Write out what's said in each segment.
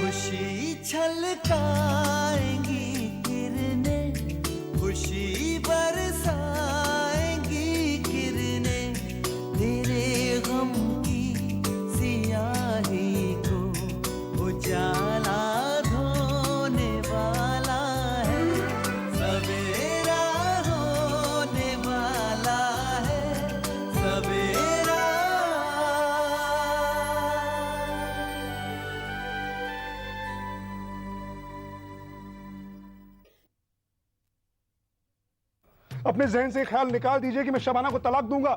खुशी छलकाएंगी किरणें, खुशी बरसाएंगी किरणें, तेरे गम की सियाही को उजाला धोने वाला है, सवेरा होने वाला है, सवेरा। अपने जहन से ख्याल निकाल दीजिए कि मैं शबाना को तलाक दूंगा।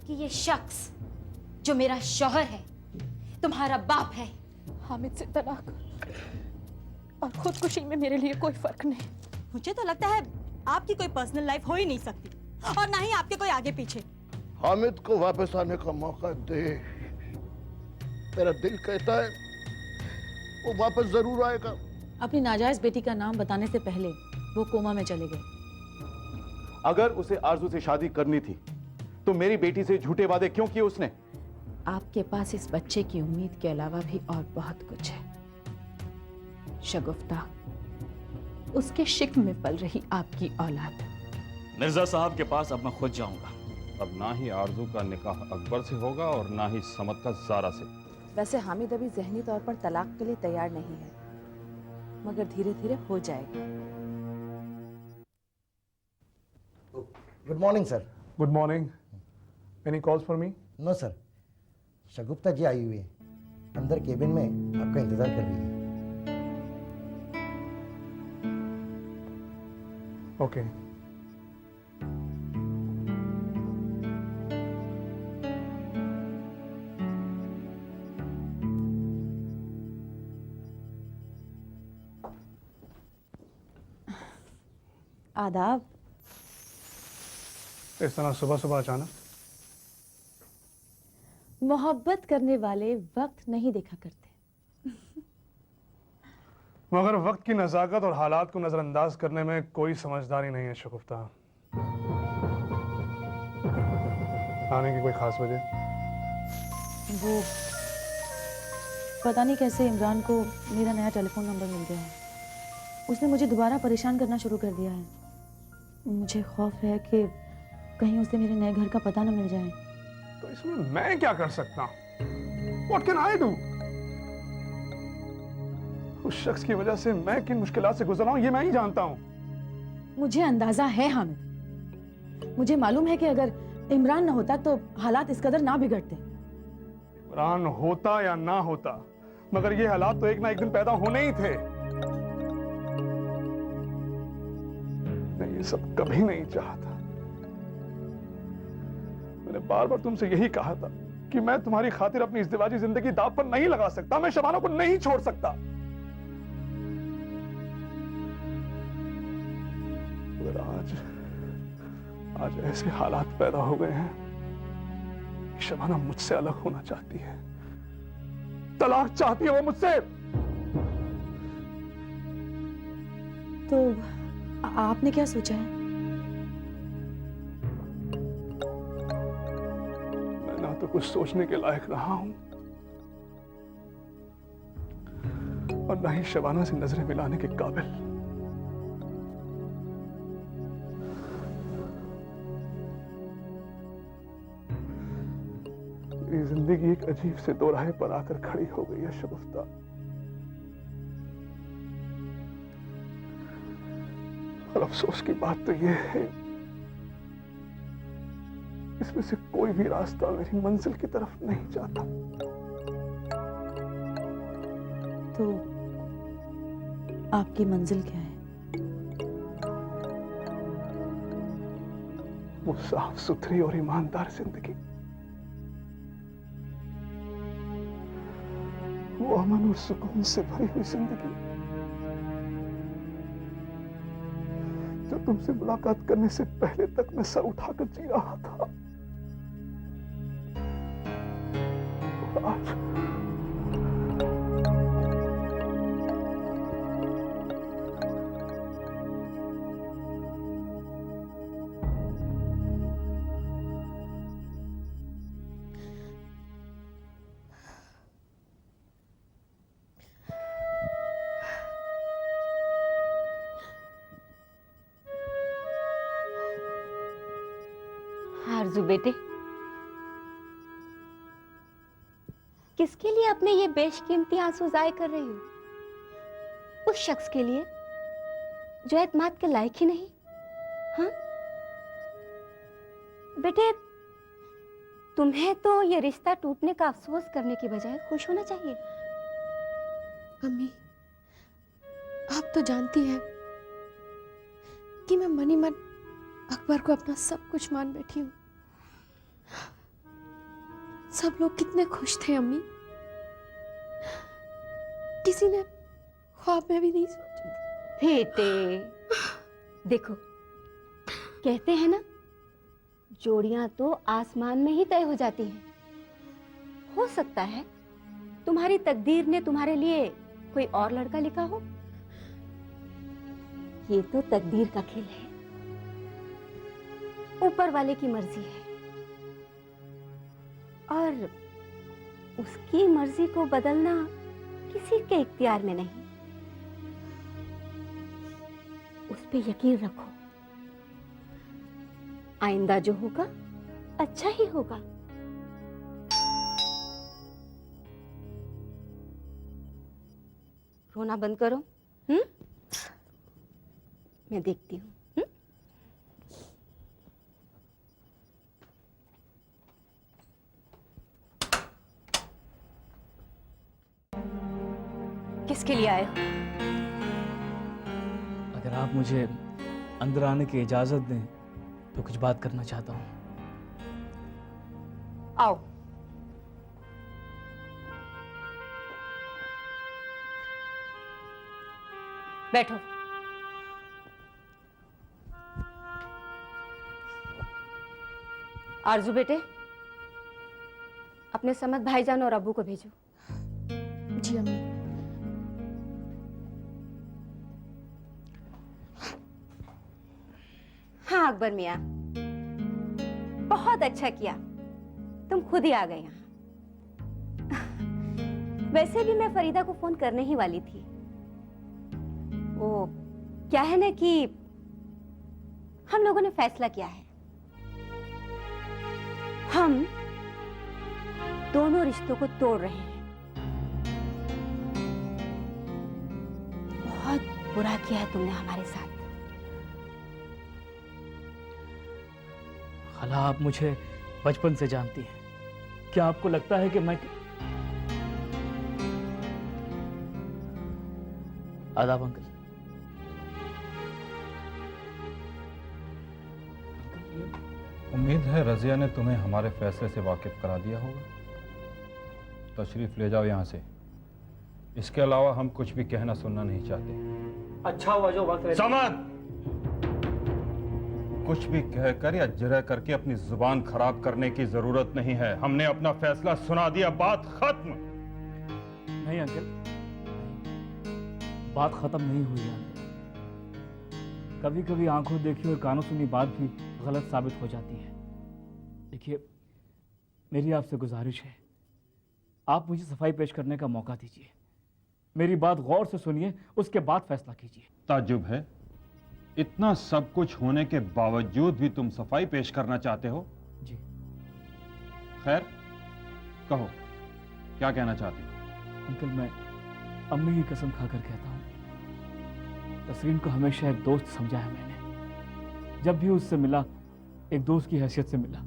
कि ये शख्स जो मेरा शौहर है, तुम्हारा बाप है। हामिद से तलाक और खुदकुशी में मेरे लिए कोई फर्क नहीं। मुझे तो लगता है आपकी कोई पर्सनल लाइफ हो ही नहीं सकती और ना ही आपके कोई आगे पीछे। हामिद को वापस आने का मौका दे। मेरा दिल कहता है वो वापस जरूर आएगा। अपनी नाजायज बेटी का नाम बताने से पहले वो कोमा में चले गए। अगर उसे आरजू से शादी करनी थी तो मेरी बेटी से झूठे वादे क्यों किए उसने? आपके पास इस बच्चे की उम्मीद के अलावा भी और बहुत कुछ है शगुफ्ता। उसके शिक्म में पल रही आपकी औलाद। मिर्जा साहब के पास अब मैं खुद जाऊंगा। अब ना ही आरजू का निकाह अकबर से होगा और ना ही समत का ज़ारा से। वैसे हामिद अभी जहनी तौर पर तलाक के लिए तैयार नहीं है, मगर धीरे धीरे हो जाएगा। Good morning sir. Good morning. Any calls for me? No sir, Shagufta ji आई हुई है, अंदर केबिन में आपका इंतजार कर रही है। ओके। आदाब। इस तरह सुबह सुबह अचानक? मोहब्बत करने वाले वक्त नहीं देखा करते। मगर वक्त की नज़ाकत और हालात को नजरअंदाज करने में कोई समझदारी नहीं है शगुफ्ता। आने की कोई खास वजह? वो पता नहीं कैसे इमरान को मेरा नया टेलीफोन नंबर मिल गया है। उसने मुझे दोबारा परेशान करना शुरू कर दिया है। मुझे खौफ है कि कहीं उसे मेरे नए घर का पता न मिल जाए। तो इसमें मैं क्या कर सकता हूँ? What can I do? उस शख्स की वजह से मैं किन मुश्किलात से गुजर रहा हूँ ये मैं ही जानता हूँ। मुझे अंदाजा है हामिद, मुझे मालूम है कि अगर इमरान न होता तो हालात इस कदर ना बिगड़ते। इमरान होता या ना होता, मगर ये हालात तो एक ना एक दिन पैदा होने ही थे। मैं ये सब कभी नहीं चाहता। मैंने बार बार तुमसे यही कहा था कि मैं तुम्हारी खातिर अपनी इज़्दिवाजी जिंदगी दांव पर नहीं लगा सकता। मैं शबाना को नहीं छोड़ सकता। मगर आज ऐसे हालात पैदा हो गए हैं कि शबाना मुझसे अलग होना चाहती है, तलाक चाहती है वो मुझसे। तो आपने क्या सोचा है? मैं ना तो कुछ सोचने के लायक रहा हूं और ना ही शबाना से नजरें मिलाने के काबिल। मेरी जिंदगी एक अजीब से दोराहे पर आकर खड़ी हो गई है शगुफ्ता। और अफसोस की बात तो यह है इसमें से कोई भी रास्ता मेरी मंजिल की तरफ नहीं जाता। तो आपकी मंजिल क्या है? वो साफ सुथरी और ईमानदार जिंदगी, वो अमन और सुकून से भरी हुई जिंदगी जो तुमसे मुलाकात करने से पहले तक मैं सर उठाकर जी रहा था। आज आरजू बेटे, किसके लिए अपने ये बेशकीमती आंसू जाय कर रही हो? उस शख्स के लिए जो एतमाद के लायक ही नहीं। हाँ बेटे, तुम्हें तो ये रिश्ता टूटने का अफसोस करने की बजाय खुश होना चाहिए। अम्मी, आप तो जानती हैं कि मैं मनी मन अकबर को अपना सब कुछ मान बैठी हूँ। सब लोग कितने खुश थे अम्मी, किसी ने ख्वाब में भी नहीं सोचा। बेटे देखो, कहते हैं ना, जोड़ियां तो आसमान में ही तय हो जाती हैं। हो सकता है तुम्हारी तकदीर ने तुम्हारे लिए कोई और लड़का लिखा हो। ये तो तकदीर का खेल है, ऊपर वाले की मर्जी है, और उसकी मर्जी को बदलना किसी के इख्तियार में नहीं। उस पे यकीन रखो, आइंदा जो होगा अच्छा ही होगा। रोना बंद करो। मैं देखती हूँ। किसके लिए आए हो? अगर आप मुझे अंदर आने की इजाजत दें तो कुछ बात करना चाहता हूं। आओ। बैठो। आरजू बेटे, अपने समद भाईजान और अब्बू को भेजो। जी अम्मी। हाँ अकबर मियाँ, बहुत अच्छा किया, तुम खुद ही आ गए यहाँ। वैसे भी मैं फरीदा को फोन करने ही वाली थी। वो क्या है ना कि हम लोगों ने फैसला किया है, हम दोनों रिश्तों को तोड़ रहे हैं। बहुत बुरा किया है तुमने हमारे साथ। खाला, आप मुझे बचपन से जानती हैं। क्या आपको लगता है कि मैं आदाब अंकल। उम्मीद है रजिया ने तुम्हें हमारे फैसले से वाकिफ करा दिया होगा। तशरीफ ले जाओ यहाँ से। इसके अलावा हम कुछ भी कहना सुनना नहीं चाहते। अच्छा हुआ जो वक्त समद, कुछ भी कहकर या जरा करके अपनी जुबान खराब करने की जरूरत नहीं है। हमने अपना फैसला सुना दिया, बात खत्म। नहीं अंकल, बात खत्म नहीं हुई अंकल। कभी कभी आंखों देखी और कानों सुनी बात भी गलत साबित हो जाती है। देखिए, मेरी आपसे गुजारिश है, आप मुझे सफाई पेश करने का मौका दीजिए। मेरी बात गौर से सुनिए, उसके बाद फैसला कीजिए। ताज्जुब है, इतना सब कुछ होने के बावजूद भी तुम सफाई पेश करना चाहते हो? जी। खैर, कहो क्या कहना चाहते हो? अंकल, मैं अम्मी की कसम खाकर कहता हूँ, तसरीन को हमेशा एक दोस्त समझा है मैंने। जब भी उससे मिला, एक दोस्त की हैसियत से मिला।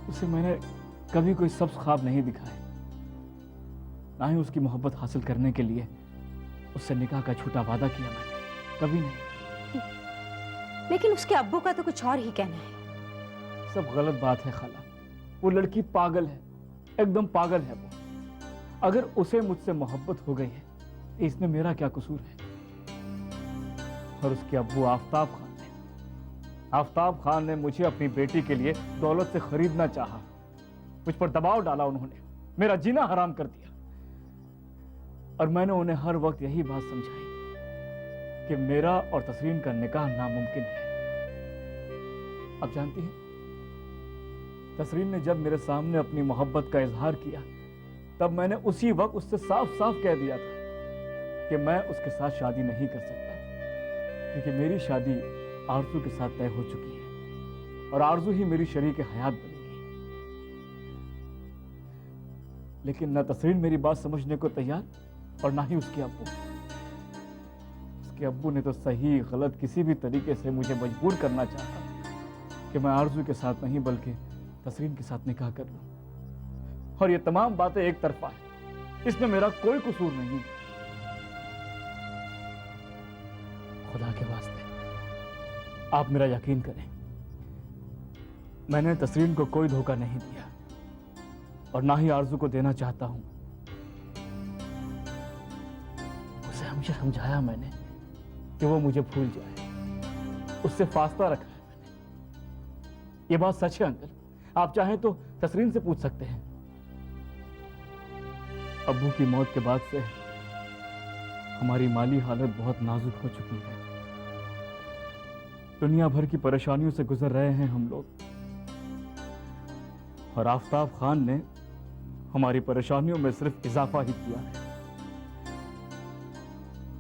उसे मैंने कभी कोई सब्ज ख्वाब नहीं दिखाए, ना ही उसकी मोहब्बत हासिल करने के लिए उससे निकाह का झूठा वादा किया मैंने, कभी नहीं। लेकिन उसके अब्बू का तो कुछ और ही कहना है। सब गलत बात है खाला। वो लड़की पागल है, एकदम पागल है वो। अगर उसे मुझसे मोहब्बत हो गई है तो इसमें मेरा क्या कसूर है? और उसके अब्बू आफताब खान ने मुझे अपनी बेटी के लिए दौलत से खरीदना चाहा। मुझ पर दबाव डाला उन्होंने, मेरा जीना हराम कर दिया। और मैंने उन्हें हर वक्त यही बात समझाई कि मेरा और तसरीन का निकाह नामुमकिन है। अब जानती हैं, तसरीन ने जब मेरे सामने अपनी मोहब्बत का इजहार किया, तब मैंने उसी वक्त उससे साफ साफ कह दिया था कि मैं उसके साथ शादी नहीं कर सकता, क्योंकि मेरी शादी आरज़ू के साथ तय हो चुकी है। और आरजू ही मेरी शरीक हयात बनेगी। लेकिन न तसरीन मेरी बात समझने को तैयार और ना ही उसके अब्बू। उसके अब्बू ने तो सही गलत किसी भी तरीके से मुझे मजबूर करना चाहा कि मैं आरजू के साथ नहीं बल्कि तसरीन के साथ निकाह कर लूं। और ये तमाम बातें एक तरफा है, इसमें मेरा कोई कसूर नहीं। खुदा के वास्ते आप मेरा यकीन करें, मैंने तसरीन को कोई धोखा नहीं दिया और ना ही आरजू को देना चाहता हूं। उसे हमेशा समझाया मैंने कि वो मुझे भूल जाए, उससे फासला रखा है मैंने। ये बात सच है अंकल, आप चाहें तो तसरीन से पूछ सकते हैं। अब्बू की मौत के बाद से हमारी माली हालत बहुत नाजुक हो चुकी है। दुनिया भर की परेशानियों से गुजर रहे हैं हम लोग, और आफताब खान ने हमारी परेशानियों में सिर्फ इजाफा ही किया है।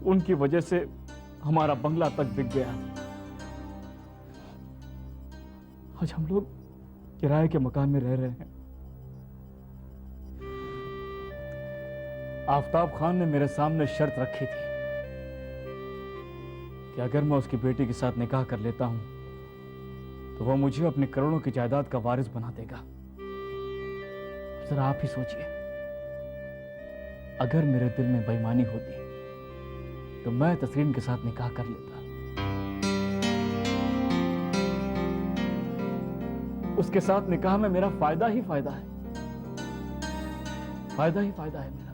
उनकी वजह से हमारा बंगला तक बिक गया। आज हम लोग किराए के मकान में रह रहे हैं। आफताब खान ने मेरे सामने शर्त रखी थी कि अगर मैं उसकी बेटी के साथ निकाह कर लेता हूं तो वह मुझे अपने करोड़ों की जायदाद का वारिस बना देगा। जरा आप ही सोचिए, अगर मेरे दिल में बेईमानी होती तो मैं तसरीन के साथ निकाह कर लेता। उसके साथ निकाह में मेरा फायदा ही फायदा है, फायदा ही फायदा है मेरा।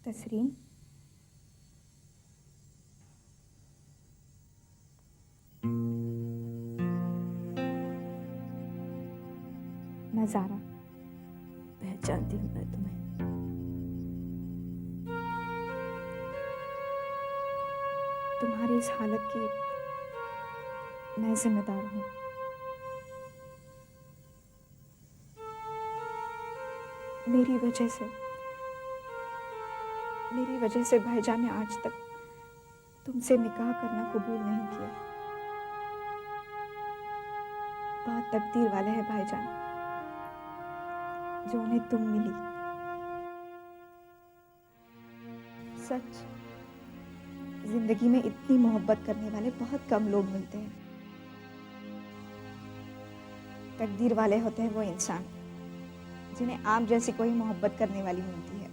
तसरीन, नजारा, पहचानती हूँ मैं तुम्हें। तुम्हारी इस हालत की मैं जिम्मेदार हूँ। मेरी वजह से भाईजान ने आज तक तुमसे निकाह करना कबूल नहीं किया। बहुत तकदीर वाले हैं भाईजान जो उन्हें तुम मिली। सच, जिंदगी में इतनी मोहब्बत करने वाले बहुत कम लोग मिलते हैं। तकदीर वाले होते हैं वो इंसान जिन्हें आम जैसी कोई मोहब्बत करने वाली मिलती है।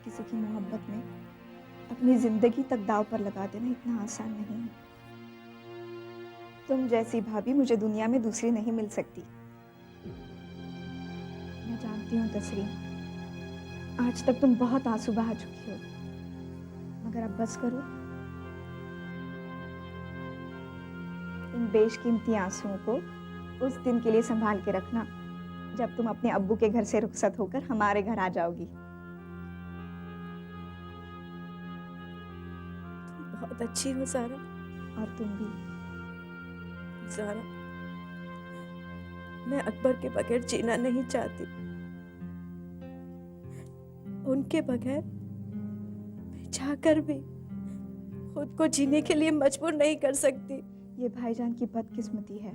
किसी की मोहब्बत में अपनी जिंदगी तक दांव पर लगा देना इतना आसान नहीं है। तुम जैसी भाभी मुझे दुनिया में दूसरी नहीं मिल सकती। मैं जानती हूँ तसरीन, आज तक तुम बहुत आंसू बहा चुकी हो, मगर अब बस करो। इन बेशकीमती आंसुओं को उस दिन के लिए संभाल के रखना जब तुम अपने अब्बू के घर से रुखसत होकर हमारे घर आ जाओगी। तुम बहुत अच्छी हो ज़ारा। और तुम भी ज़ारा, मैं अकबर के बगैर जीना नहीं चाहती। उनके बगैर मैं चाहकर भी खुद को जीने के लिए मजबूर नहीं कर सकती। ये भाईजान की बदकिस्मती है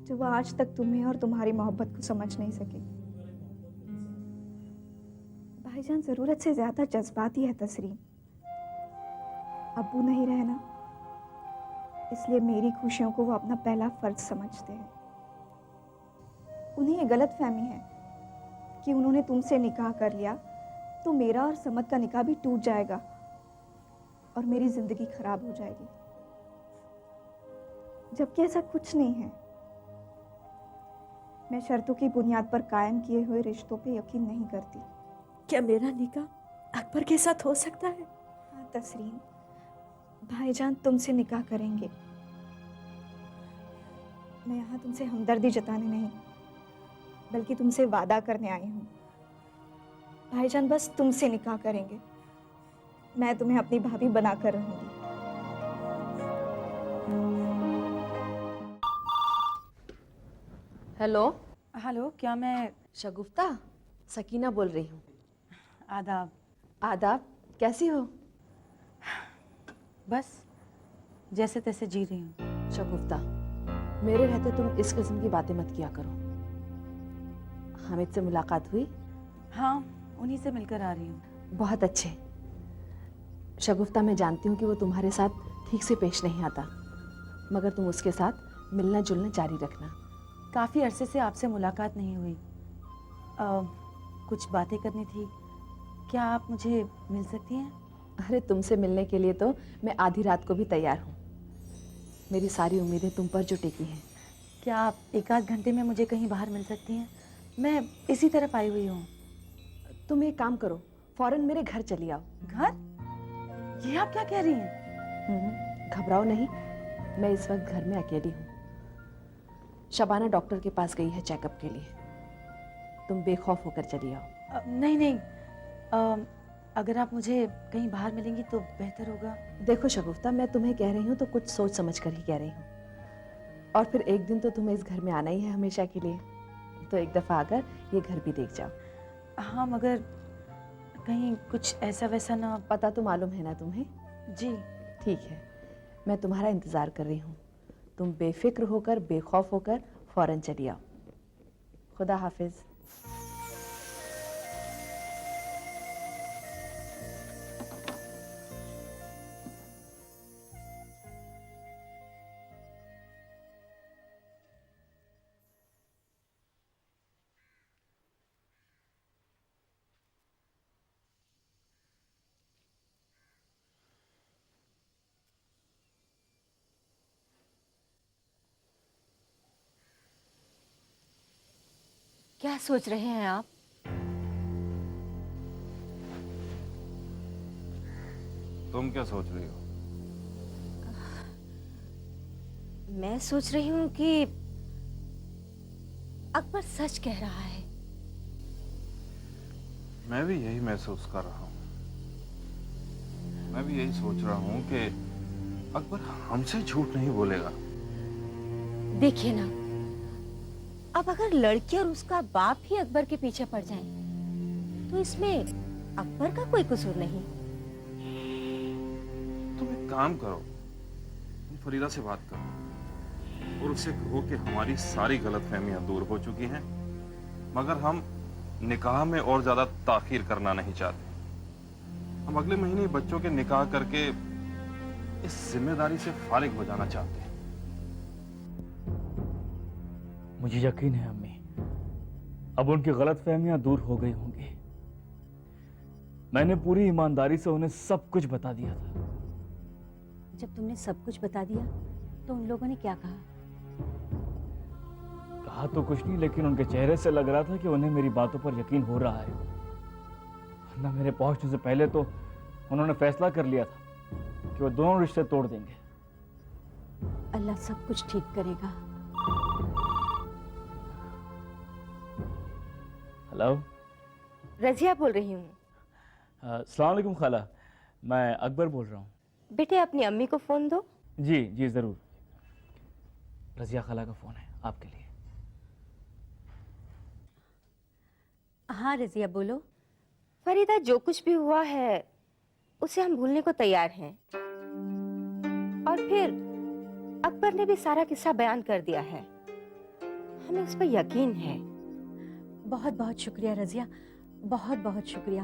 जो वह आज तक तुम्हें और तुम्हारी मोहब्बत को समझ नहीं सके। भाईजान जरूरत से ज्यादा जज्बाती है तसरीन। अब्बू नहीं रहना, इसलिए मेरी खुशियों को वो अपना पहला फर्ज समझते हैं। उन्हें ये गलत फहमी है कि उन्होंने तुमसे निकाह कर लिया तो मेरा और समद का निकाह भी टूट जाएगा और मेरी जिंदगी खराब हो जाएगी, जबकि ऐसा कुछ नहीं है। मैं शर्तों की बुनियाद पर कायम किए हुए रिश्तों पे यकीन नहीं करती। क्या मेरा निकाह अकबर के साथ हो सकता है? हाँ तसरीन, भाईजान तुमसे निकाह करेंगे। मैं यहाँ तुमसे हमदर्दी जताने नहीं बल्कि तुमसे वादा करने आई हूँ। भाईजान बस तुमसे निकाह करेंगे, मैं तुम्हें अपनी भाभी बनाकर रहूंगी। हेलो हेलो, क्या मैं शगुफ्ता, सकीना बोल रही हूँ। आदाब। आदाब। कैसी हो? बस जैसे तैसे जी रही हूँ। शगुफ्ता, मेरे रहते तुम इस किस्म की बातें मत किया करो। हामिद से मुलाकात हुई? हाँ, उन्हीं से मिलकर आ रही हूँ। बहुत अच्छे। शगुफ्ता, मैं जानती हूँ कि वो तुम्हारे साथ ठीक से पेश नहीं आता, मगर तुम उसके साथ मिलना जुलना जारी रखना। काफ़ी अरसे से आपसे मुलाकात नहीं हुई। कुछ बातें करनी थी, क्या आप मुझे मिल सकती हैं? अरे, तुमसे मिलने के लिए तो मैं आधी रात को भी तैयार हूँ। मेरी सारी उम्मीदें तुम पर जो टिकी हैं। क्या आप एक आध घंटे में मुझे कहीं बाहर मिल सकती हैं? मैं इसी तरफ आई हुई हूँ। तुम एक काम करो, फौरन मेरे घर चली आओ। घर? ये आप क्या कह रही हैं? घबराओ नहीं, मैं इस वक्त घर में अकेली हूँ। शबाना डॉक्टर के पास गई है चेकअप के लिए। तुम बेखौफ होकर चली आओ। नहीं नहीं, अगर आप मुझे कहीं बाहर मिलेंगी तो बेहतर होगा। देखो शगुफ्ता, मैं तुम्हें कह रही हूँ तो कुछ सोच समझ कर ही कह रही हूँ। और फिर एक दिन तो तुम्हें इस घर में आना ही है हमेशा के लिए, तो एक दफ़ा आकर ये घर भी देख जाओ। हाँ, मगर कहीं कुछ ऐसा वैसा ना। पता तो मालूम है ना तुम्हें? जी ठीक है, मैं तुम्हारा इंतज़ार कर रही हूँ। तुम बेफिक्र होकर बेखौफ होकर फौरन चली आओ। खुदा हाफिज़। क्या सोच रहे हैं आप? तुम क्या सोच रही हो? मैं सोच रही हूँ कि अकबर सच कह रहा है। मैं भी यही महसूस कर रहा हूँ। मैं भी यही सोच रहा हूँ कि अकबर हमसे झूठ नहीं बोलेगा। देखिए ना, अब अगर लड़की और उसका बाप ही अकबर के पीछे पड़ जाएं, तो इसमें अकबर का कोई कसूर नहीं। तुम एक काम करो, तुम फरीदा से बात करो और उससे कहो कि हमारी सारी गलतफहमियां दूर हो चुकी हैं, मगर हम निकाह में और ज्यादा ताखीर करना नहीं चाहते। हम अगले महीने बच्चों के निकाह करके इस जिम्मेदारी से फारिग हो जाना चाहते हैं। मुझे यकीन है अम्मी, अब उनकी गलतफहमियां दूर हो गई होंगी। मैंने पूरी ईमानदारी से उन्हें सब कुछ बता दिया था। जब तुमने सब कुछ बता दिया तो उन लोगों ने क्या कहा? कहा तो कुछ नहीं, लेकिन उनके चेहरे से लग रहा था कि उन्हें मेरी बातों पर यकीन हो रहा है। वरना मेरे पहुंचने से पहले तो उन्होंने फैसला कर लिया था कि वो दोनों रिश्ते तोड़ देंगे। अल्लाह सब कुछ ठीक करेगा। हेलो, रजिया बोल रही हूँ। अस्सलाम वालेकुम खाला, मैं अकबर बोल रहा हूँ। बेटे, अपनी अम्मी को फोन दो। जी जी जरूर। रजिया खाला का फोन है आपके लिए। हाँ रजिया, बोलो। फरीदा, जो कुछ भी हुआ है उसे हम भूलने को तैयार हैं। और फिर अकबर ने भी सारा किस्सा बयान कर दिया है, हमें उस पर यकीन है। बहुत बहुत शुक्रिया रजिया, बहुत बहुत शुक्रिया।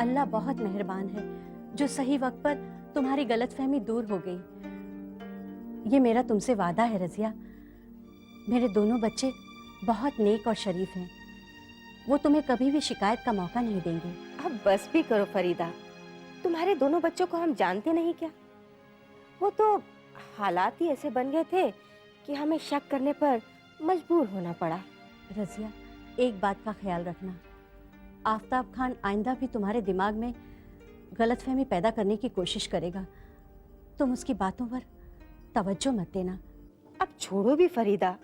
अल्लाह बहुत मेहरबान है जो सही वक्त पर तुम्हारी गलतफहमी दूर हो गई। ये मेरा तुमसे वादा है रजिया। मेरे दोनों बच्चे बहुत नेक और शरीफ हैं। वो तुम्हें कभी भी शिकायत का मौका नहीं देंगे। अब बस भी करो फरीदा, तुम्हारे दोनों बच्चों को हम जानते नहीं क्या? वो तो हालात ही ऐसे बन गए थे कि हमें शक करने पर मजबूर होना पड़ा। रजिया, एक बात का ख्याल रखना, आफताब खान आइंदा भी तुम्हारे दिमाग में गलतफहमी पैदा करने की कोशिश करेगा। तुम उसकी बातों पर तवज्जो मत देना। अब छोड़ो भी फरीदा,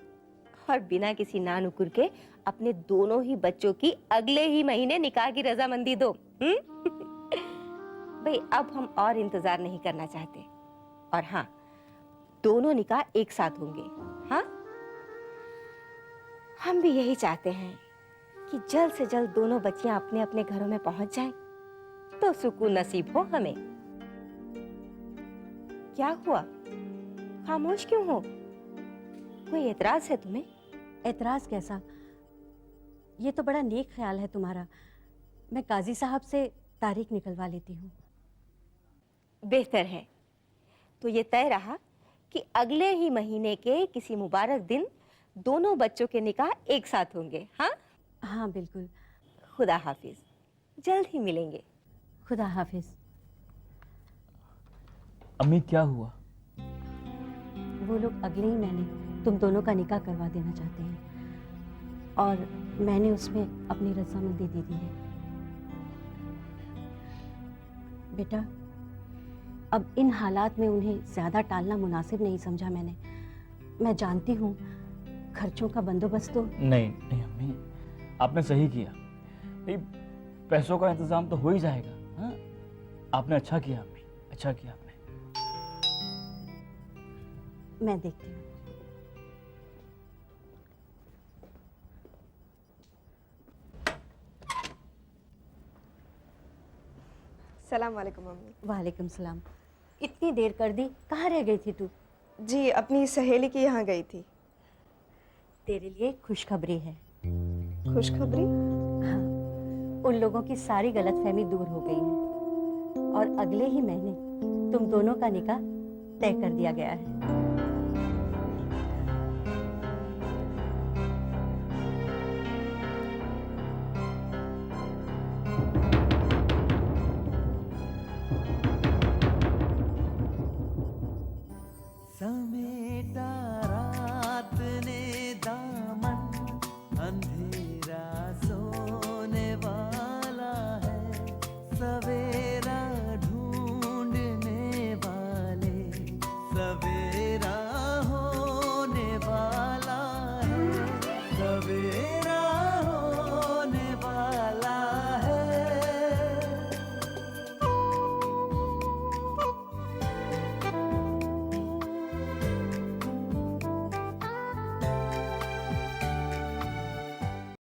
और बिना किसी नानुकुर के अपने दोनों ही बच्चों की अगले ही महीने निकाह की रजामंदी दो। भाई, अब हम और इंतजार नहीं करना चाहते। और हाँ, दोनों निकाह एक साथ होंगे। हाँ, हम भी यही चाहते हैं कि जल्द से जल्द दोनों बच्चियां अपने अपने घरों में पहुंच जाएं, तो सुकून नसीब हो हमें। क्या हुआ, खामोश क्यों हो? कोई एतराज है तुम्हें? एतराज कैसा? ये तो बड़ा नेक ख्याल है तुम्हारा। मैं काजी साहब से तारीख निकलवा लेती हूँ। बेहतर है। तो ये तय रहा कि अगले ही महीने के किसी मुबारक दिन दोनों बच्चों के निकाह एक साथ होंगे। हाँ हाँ बिल्कुल। खुदा हाफिज, जल्द ही मिलेंगे। खुदा हाफिज। अम्मी क्या हुआ? वो लोग अगले ही महीने तुम दोनों का निकाह करवा देना चाहते हैं और मैंने उसमें अपनी रजामंदी दे दी है। बेटा, अब इन हालात में उन्हें ज्यादा टालना मुनासिब नहीं समझा मैंने। मैं जानती हूँ खर्चों का बंदोबस्त तो नहीं नहीं अम्मी, आपने सही किया। नहीं, पैसों का इंतजाम तो हो ही जाएगा। हाँ, आपने अच्छा किया अम्मी, अच्छा किया आपने। मैं देखती हूँ। सलाम वालेकुम मम्मी। वालेकुम सलाम। इतनी देर कर दी, कहाँ रह गई थी तू? जी अपनी सहेली के यहाँ गई थी। तेरे लिए खुशखबरी है। खुशखबरी? हाँ, उन लोगों की सारी गलतफहमी दूर हो गई है और अगले ही महीने तुम दोनों का निकाह तय कर दिया गया है।